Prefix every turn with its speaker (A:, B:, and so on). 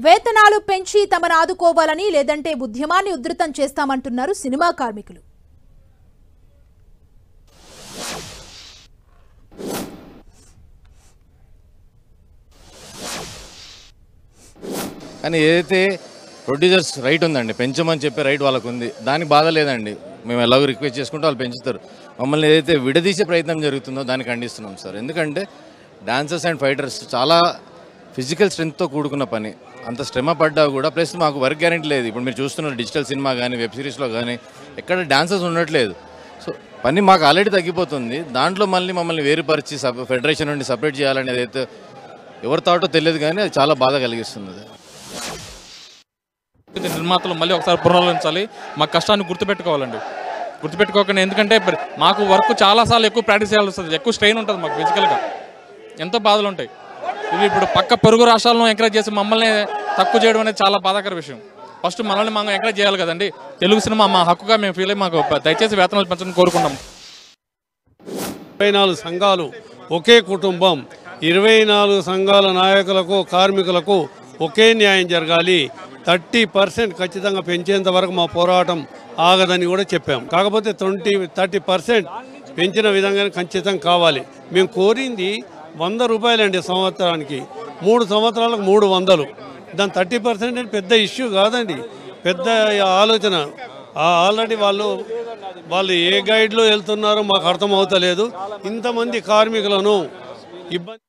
A: వేతనాలు పెంచి తమను ఆదుకోవాలని లేదంటే ఉద్యమాన్ని ఉధృతం చేస్తామంటున్నారు సినిమా కార్మికులు.
B: కానీ ఏదైతే ప్రొడ్యూసర్స్ రైట్ ఉందండి, పెంచమని చెప్పే రైట్ వాళ్ళకు ఉంది, దానికి బాధ లేదండి. మేము ఎలాగో రిక్వెస్ట్ చేసుకుంటే వాళ్ళు పెంచుతారు. మమ్మల్ని ఏదైతే విడదీసే ప్రయత్నం జరుగుతుందో దాన్ని ఖండిస్తున్నాం సార్. ఎందుకంటే డాన్సర్స్ అండ్ ఫైటర్స్ చాలా ఫిజికల్ స్ట్రెంగ్త్తో కూడుకున్న పని. అంత శ్రమ పడ్డా కూడా ప్లస్ మాకు వర్క్ గ్యారెంటీ లేదు. ఇప్పుడు మీరు చూస్తున్న డిజిటల్ సినిమా కానీ వెబ్ సిరీస్లో కానీ ఎక్కడ డాన్సర్స్ ఉండట్లేదు. సో పని మాకు ఆల్రెడీ తగ్గిపోతుంది. దాంట్లో మమ్మల్ని వేరుపరిచి ఫెడరేషన్ నుండి సపరేట్ చేయాలనేది అయితే ఎవరి తాటో తెలియదు, కానీ అది చాలా బాధ కలిగిస్తుంది.
C: నిర్మాతలు మళ్ళీ ఒకసారి పునరాలోచించాలి. మా కష్టాన్ని గుర్తుపెట్టుకోవాలండి. గుర్తుపెట్టుకోకుండా, ఎందుకంటే మాకు వర్క్ చాలాసార్లు ఎక్కువ ప్రాక్టీస్ చేయాల్సి వస్తుంది, ఎక్కువ స్ట్రెయిన్ ఉంటుంది మాకు ఫిజికల్గా, ఎంతో బాధలు ఉంటాయి. ఇవి ఇప్పుడు పక్క పొరుగు రాష్ట్రాలను ఎంకరేజ్ చేసి మమ్మల్ని తక్కువ చేయడం అనేది చాలా బాధాకర విషయం. ఫస్ట్ మనల్ని మనం ఎంకరేజ్ చేయాలి కదండి. తెలుగు సినిమా మా హక్కుగా మేము ఫీల్ అయ్యి మాకు దయచేసి వేతనాలు పెంచడం కోరుకుంటాం.
D: 24 సంఘాలు ఒకే కుటుంబం, 24 సంఘాల నాయకులకు కార్మికులకు ఒకే న్యాయం జరగాలి. 30% ఖచ్చితంగా పెంచేంత వరకు మా పోరాటం ఆగదని కూడా చెప్పాం. కాకపోతే 30% పెంచిన విధంగా ఖచ్చితంగా కావాలి. మేము కోరింది 100 రూపాయలండి సంవత్సరానికి, 3 సంవత్సరాలకు 300. దాని 30% పెద్ద ఇష్యూ కాదండి, పెద్ద ఆలోచన. ఆల్రెడీ వాళ్ళు ఏ గైడ్లో వెళ్తున్నారో మాకు అర్థమవుతలేదు. ఇంతమంది కార్మికులను ఇబ్బంది